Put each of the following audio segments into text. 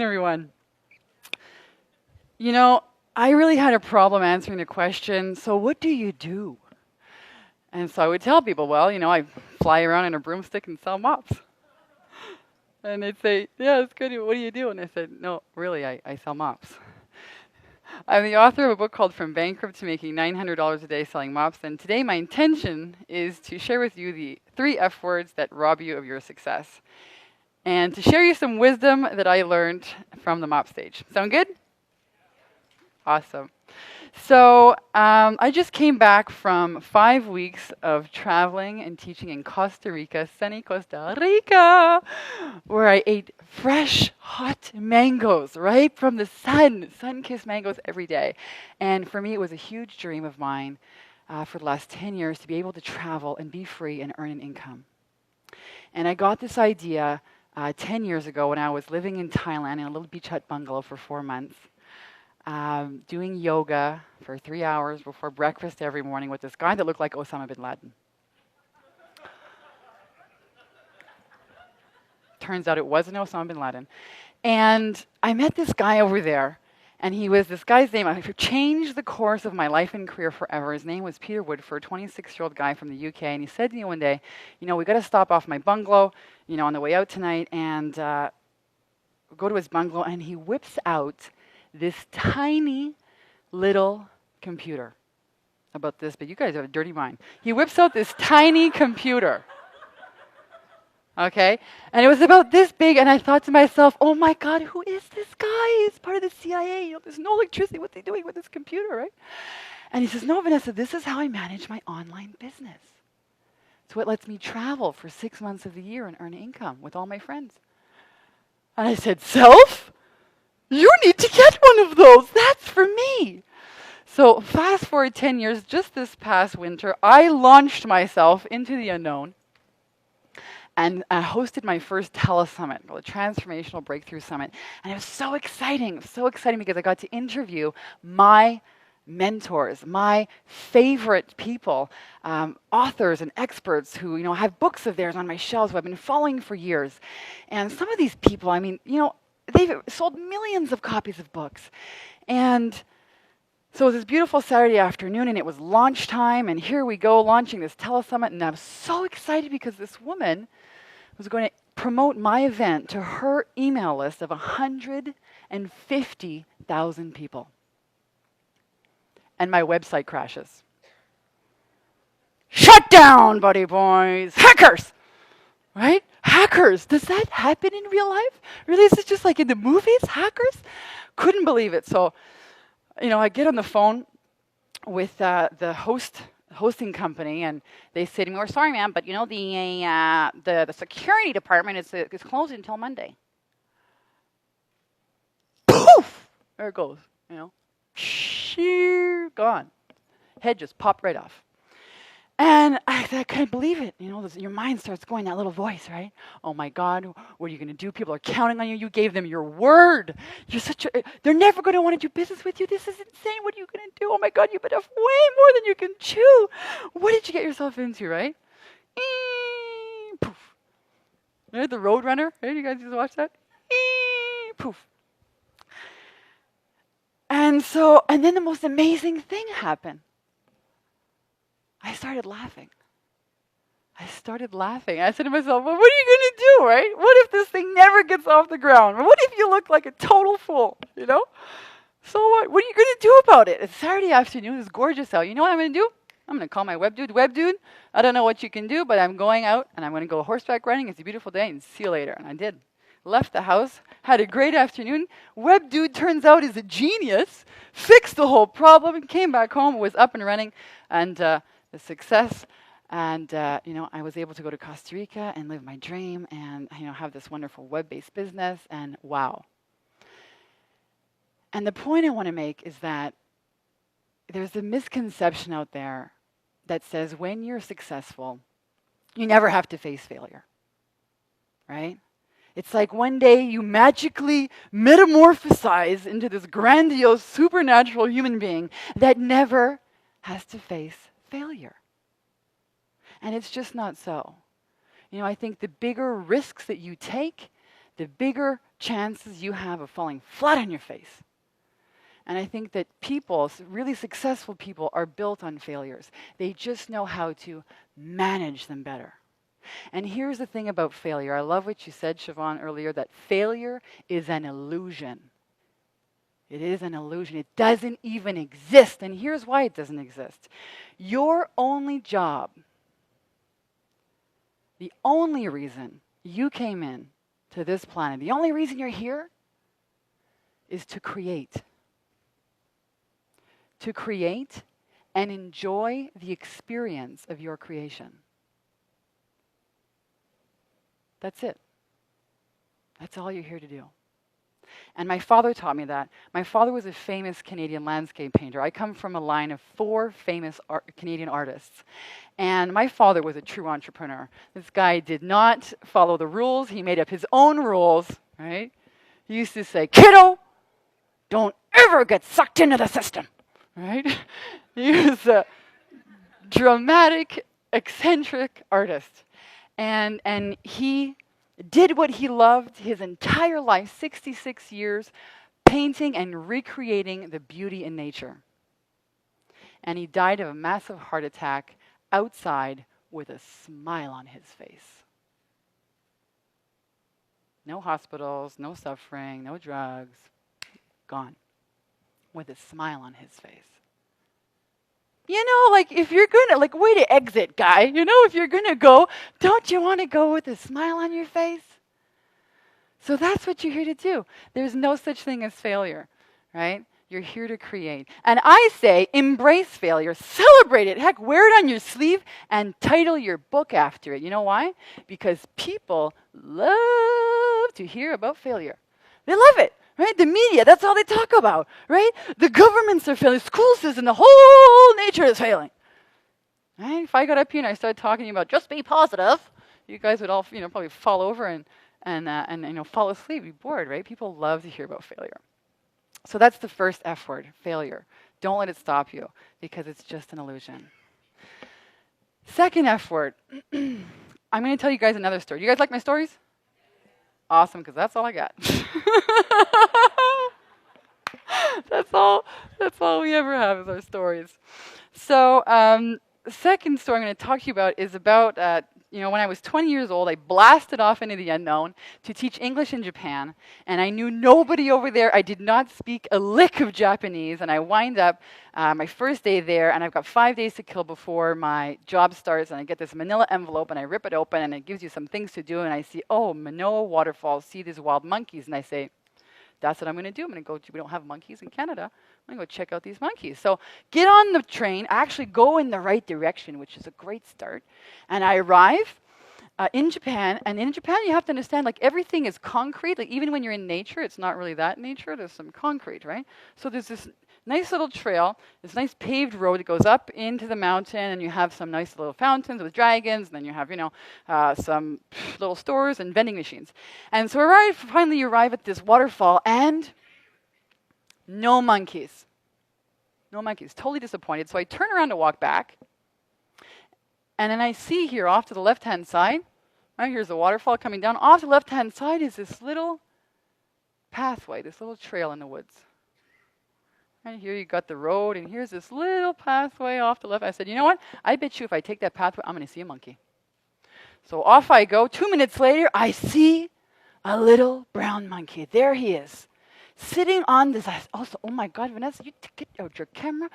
everyone. You know, I really had a problem answering the question, so what do you do? And so I would tell people, well, I fly around in a broomstick and sell mops. And they'd say, yeah, it's good. What do you do? And I said, no, really, I sell mops. I'm the author of a book called From Bankrupt to Making $900 a Day Selling Mops. And today my intention is to share with you the 3 F words that rob you of your success. And to share you some wisdom that I learned from the mop stage. Sound good? Awesome. So I just came back from 5 weeks of traveling and teaching in Costa Rica, sunny Costa Rica, where I ate fresh, hot mangoes right from the sun-kissed mangoes every day. And for me, it was a huge dream of mine for the last 10 years to be able to travel and be free and earn an income. And I got this idea 10 years ago when I was living in Thailand in a little beach hut bungalow for 4 months. Doing yoga for 3 hours before breakfast every morning with this guy that looked like Osama bin Laden. Turns out it wasn't Osama bin Laden. And I met this guy over there, and this guy's name, I changed the course of my life and career forever. His name was Peter Woodford, 26-year-old guy from the UK, and he said to me one day, we got to stop off my bungalow, on the way out tonight, and go to his bungalow, and he whips out this tiny little computer. About this, but you guys have a dirty mind. He whips out this tiny computer. Okay? And it was about this big, and I thought to myself, oh my God, who is this guy? He's part of the CIA. There's no electricity. What's he doing with this computer, right? And he says, no, Vanessa, this is how I manage my online business. So it lets me travel for 6 months of the year and earn income with all my friends. And I said, Self? You need to get one of those. That's for me. So fast forward 10 years, just this past winter, I launched myself into the unknown and hosted my first telesummit, the Transformational Breakthrough Summit. And it was so exciting because I got to interview my mentors, my favorite people, authors and experts who, have books of theirs on my shelves who I've been following for years. And some of these people, they've sold millions of copies of books. And so it was this beautiful Saturday afternoon, and it was launch time, and here we go, launching this telesummit, and I was so excited because this woman was going to promote my event to her email list of 150,000 people. And my website crashes. Shut down, buddy boys! Hackers! Right? Hackers. Does that happen in real life? Really? Is it just like in the movies? Hackers? Couldn't believe it. So, I get on the phone with the hosting company, and they say to me, "We're sorry, ma'am, but the security department is closed until Monday." Poof! There it goes. Sheer gone. Head just popped right off. And I couldn't believe it. Your mind starts going, that little voice, right? Oh my God, what are you going to do? People are counting on you. You gave them your word. They're never going to want to do business with you. This is insane. What are you going to do? Oh my God, you bit off way more than you can chew. What did you get yourself into, right? Poof. Right, the Roadrunner? Right? You guys used to watch that? Poof. And then the most amazing thing happened. I started laughing. I said to myself, well, what are you going to do, right? What if this thing never gets off the ground? What if you look like a total fool, So what? What are you going to do about it? It's Saturday afternoon. It's gorgeous out. You know what I'm going to do? I'm going to call my web dude. Web dude, I don't know what you can do, but I'm going out, and I'm going to go horseback riding. It's a beautiful day, and see you later. And I did. Left the house, had a great afternoon. Web dude turns out is a genius, fixed the whole problem, came back home, was up and running, and the success, and I was able to go to Costa Rica and live my dream, and have this wonderful web-based business, and wow. And the point I want to make is that there's a misconception out there that says when you're successful, you never have to face failure, right? It's like one day you magically metamorphosize into this grandiose, supernatural human being that never has to face failure. And it's just not so. I think the bigger risks that you take, the bigger chances you have of falling flat on your face. And I think that people, really successful people, are built on failures. They just know how to manage them better. And here's the thing about failure. I love what you said, Siobhan, earlier, that failure is an illusion. It is an illusion. It doesn't even exist. And here's why it doesn't exist. Your only job, the only reason you came in to this planet, the only reason you're here is to create. To create and enjoy the experience of your creation. That's it. That's all you're here to do. And my father taught me that. My father was a famous Canadian landscape painter. I come from a line of 4 famous Canadian artists. And my father was a true entrepreneur. This guy did not follow the rules. He made up his own rules, right? He used to say, "Kiddo, don't ever get sucked into the system," right? He was a dramatic, eccentric artist. And he did what he loved his entire life, 66 years, painting and recreating the beauty in nature. And he died of a massive heart attack outside with a smile on his face. No hospitals, no suffering, no drugs, gone. With a smile on his face. You know, like, if you're gonna, like, way to exit, guy. You know, if you're gonna go, don't you want to go with a smile on your face? So that's what you're here to do. There's no such thing as failure, right? You're here to create. And I say, embrace failure, celebrate it. Heck, wear it on your sleeve and title your book after it. You know why? Because people love to hear about failure. They love it. Right? The media, that's all they talk about, right? The governments are failing, school system, the whole nature is failing. Right? If I got up here and I started talking about just be positive, you guys would all, probably fall over and fall asleep, be bored, right? People love to hear about failure. So that's the first F word, failure. Don't let it stop you, because it's just an illusion. Second F word, I'm going to tell you guys another story. You guys like my stories? Awesome, because that's all I got. That's all we ever have is our stories. So the second story I'm going to talk to you about is about, when I was 20 years old, I blasted off into the unknown to teach English in Japan, and I knew nobody over there. I did not speak a lick of Japanese, and I wind up my first day there, and I've got 5 days to kill before my job starts, and I get this manila envelope, and I rip it open, and it gives you some things to do, and I see, Manoa waterfalls, see these wild monkeys, and I say, that's what I'm going to do. I'm going to go, we don't have monkeys in Canada. I'm going to go check out these monkeys. So get on the train, actually go in the right direction, which is a great start. And I arrive in Japan. And in Japan, you have to understand, like, everything is concrete. Like, even when you're in nature, it's not really that nature. There's some concrete, right? So there's this nice little trail, this nice paved road that goes up into the mountain, and you have some nice little fountains with dragons, and then you have, some little stores and vending machines. And so finally you arrive at this waterfall, and no monkeys. No monkeys. Totally disappointed. So I turn around to walk back, and then I see here off to the left-hand side, right, here's the waterfall coming down. Off to the left-hand side is this little pathway, this little trail in the woods. And here you got the road, and here's this little pathway off the left. I said, you know what? I bet you if I take that pathway, I'm going to see a monkey. So off I go. 2 minutes later, I see a little brown monkey. There he is, sitting on this. Also, oh my God, Vanessa, you get out your camera.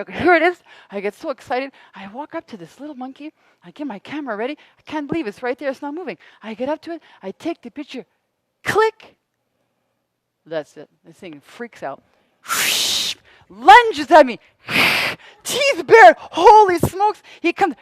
Here it is. I get so excited. I walk up to this little monkey. I get my camera ready. I can't believe it's right there. It's not moving. I get up to it. I take the picture. Click. That's it. This thing freaks out. Lunges at me, teeth bared, holy smokes, he comes,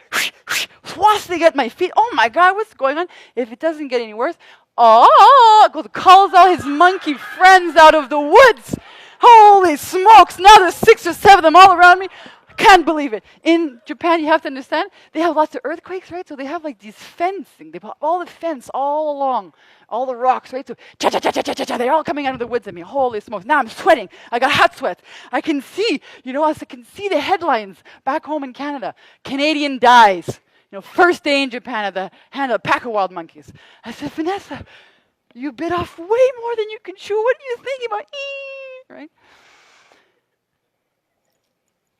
swasting at my feet. Oh my God, what's going on? If it doesn't get any worse, calls out his monkey friends out of the woods. Holy smokes, now there's 6 or 7 of them all around me. I can't believe it. In Japan, you have to understand, they have lots of earthquakes, right? So they have like these fencing, they put all the fence all along, all the rocks, right? So they're all coming out of the woods at me. Holy smokes, now I'm sweating. I got hot sweats. I can see, I can see the headlines back home in Canada. Canadian dies. First day in Japan at the hand of a pack of wild monkeys. I said, Vanessa, You bit off way more than you can chew. What are you thinking about? Right?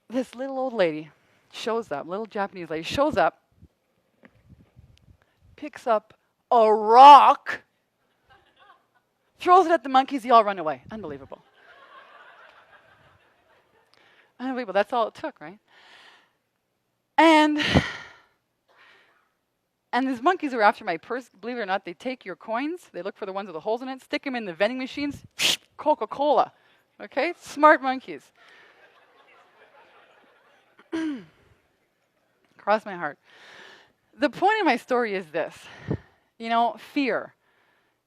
This little old lady shows up, little Japanese lady shows up, picks up a rock, throws it at the monkeys, they all run away. Unbelievable. Unbelievable. That's all it took, right? And these monkeys were after my purse. Believe it or not, they take your coins, they look for the ones with the holes in it, stick them in the vending machines, Coca-Cola. Okay? Smart monkeys. Cross my heart. The point of my story is this. You know, fear.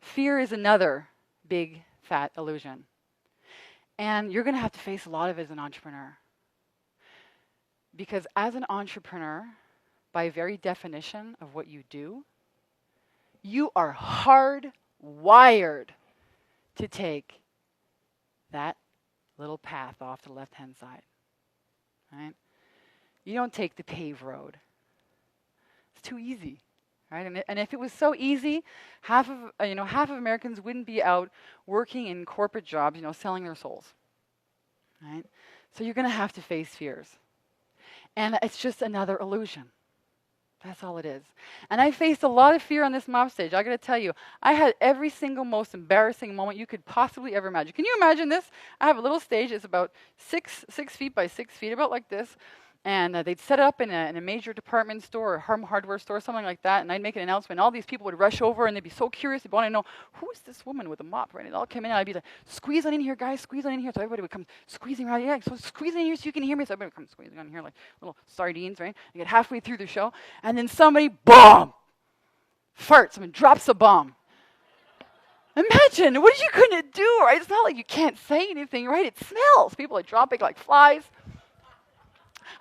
Fear is another big, fat illusion. And you're going to have to face a lot of it as an entrepreneur. Because as an entrepreneur, by very definition of what you do, you are hardwired to take that little path off the left-hand side. Right? You don't take the paved road. It's too easy. Right? And if it was so easy, half of Americans wouldn't be out working in corporate jobs, selling their souls. Right? So you're going to have to face fears. And it's just another illusion. That's all it is. And I faced a lot of fear on this mop stage. I got to tell you, I had every single most embarrassing moment you could possibly ever imagine. Can you imagine this? I have a little stage. It's about 6 feet by 6 feet, about like this. And they'd set it up in a major department store or home hardware store, something like that. And I'd make an announcement. All these people would rush over, and they'd be so curious. They'd want to know, who is this woman with a mop? Right? And they'd all come in, and I'd be like, squeeze on in here, guys, squeeze on in here. So everybody would come squeezing around. Yeah, so squeeze in here so you can hear me. So everybody would come squeezing on here like little sardines, right? I get halfway through the show, and then somebody, boom, farts. Someone drops a bomb. Imagine, what are you going to do, right? It's not like you can't say anything, right? It smells. People are dropping like flies.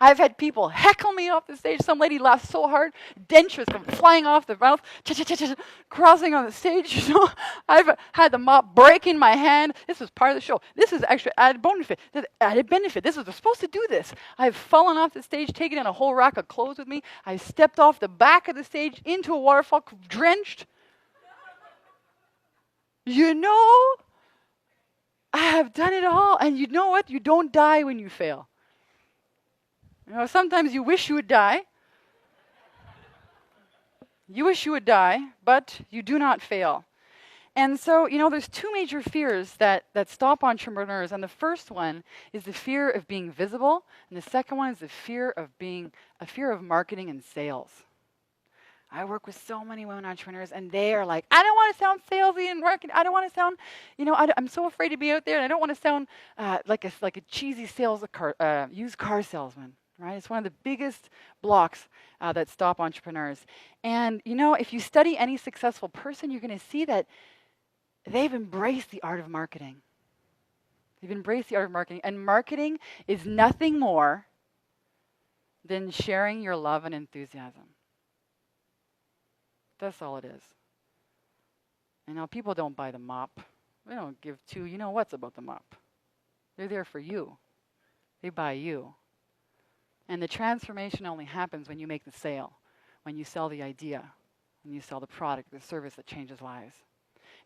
I've had people heckle me off the stage. Some lady laughed so hard, dentures come flying off the mouth, crossing on the stage. I've had the mop break in my hand. This was part of the show. This is extra added benefit. This was supposed to do this. I've fallen off the stage, taken in a whole rack of clothes with me. I stepped off the back of the stage into a waterfall, drenched. I have done it all. And you know what? You don't die when you fail. Sometimes you wish you would die. You wish you would die, but you do not fail. And so, there's two major fears that stop entrepreneurs. And the first one is the fear of being visible. And the second one is the fear of marketing and sales. I work with so many women entrepreneurs, and they are like, I don't want to sound salesy and marketing. I don't want to sound, I'm so afraid to be out there, and I don't want to sound like a cheesy used car salesman. Right? It's one of the biggest blocks that stop entrepreneurs. And, if you study any successful person, you're going to see that they've embraced the art of marketing. They've embraced the art of marketing. And marketing is nothing more than sharing your love and enthusiasm. That's all it is. People don't buy the mop. They don't give two what's about the mop. They're there for you. They buy you. And the transformation only happens when you make the sale, when you sell the idea, when you sell the product, the service that changes lives.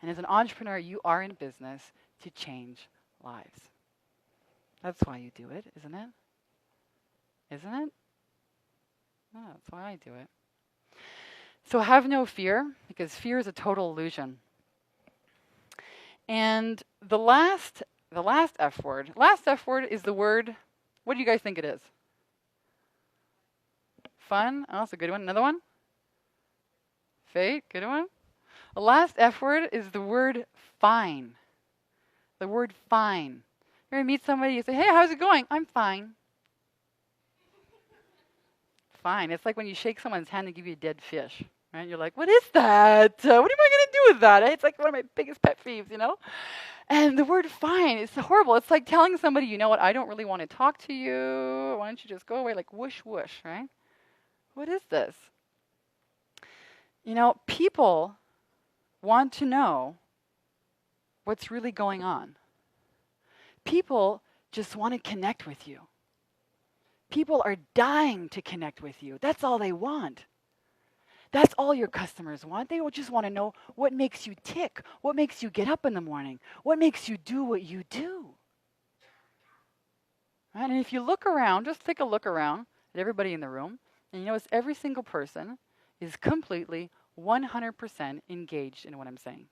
And as an entrepreneur, you are in business to change lives. That's why you do it, isn't it? Isn't it? No, that's why I do it. So have no fear, because fear is a total illusion. And the last F word is the word, what do you guys think it is? Fun. Oh, that's a good one. Another one? Fate. Good one. The last F word is the word fine. The word fine. You're going to meet somebody, you say, hey, how's it going? I'm fine. Fine. It's like when you shake someone's hand and give you a dead fish. Right? You're like, what is that? What am I going to do with that? It's like one of my biggest pet peeves, And the word fine is horrible. It's like telling somebody, you know what, I don't really want to talk to you. Why don't you just go away? Like whoosh, whoosh, right? What is this? People want to know what's really going on. People just want to connect with you. People are dying to connect with you. That's all they want. That's all your customers want. They will just want to know what makes you tick, what makes you get up in the morning, what makes you do what you do. Right? And if you look around, just take a look around at everybody in the room, and you notice every single person is completely 100% engaged in what I'm saying.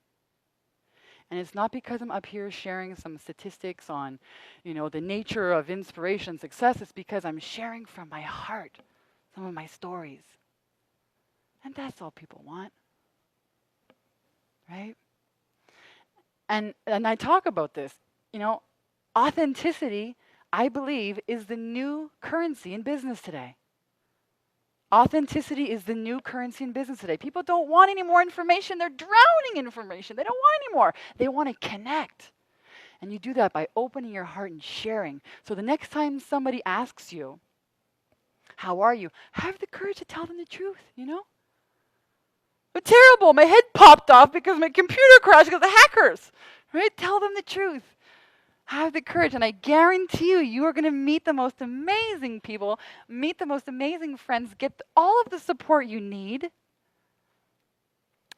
And it's not because I'm up here sharing some statistics on, the nature of inspiration and success. It's because I'm sharing from my heart some of my stories. And that's all people want, right? And I talk about this, authenticity, I believe, is the new currency in business today. Authenticity is the new currency in business today. People don't want any more information. They're drowning in information. They don't want any more. They want to connect. And you do that by opening your heart and sharing. So the next time somebody asks you, how are you? Have the courage to tell them the truth, But terrible. My head popped off because my computer crashed because of hackers. Right? Tell them the truth. Have the courage, and I guarantee you are going to meet the most amazing people, meet the most amazing friends, get all of the support you need.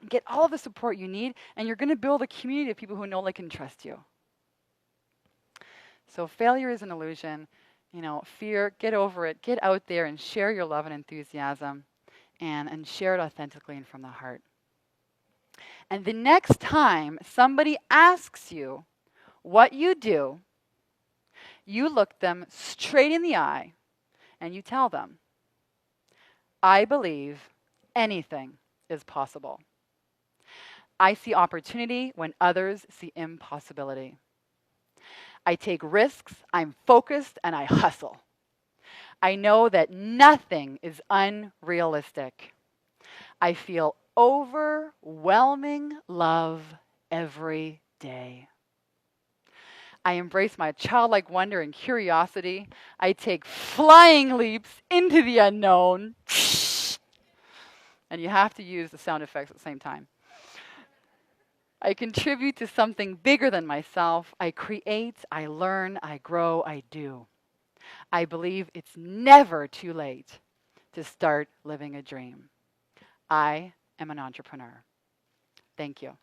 Get all of the support you need, and you're going to build a community of people who know, like, and trust you. So failure is an illusion. Fear, get over it. Get out there and share your love and enthusiasm, and share it authentically and from the heart. And the next time somebody asks you what you do, you look them straight in the eye and you tell them, I believe anything is possible. I see opportunity when others see impossibility. I take risks, I'm focused, and I hustle. I know that nothing is unrealistic. I feel overwhelming love every day. I embrace my childlike wonder and curiosity. I take flying leaps into the unknown. And you have to use the sound effects at the same time. I contribute to something bigger than myself. I create, I learn, I grow, I do. I believe it's never too late to start living a dream. I am an entrepreneur. Thank you.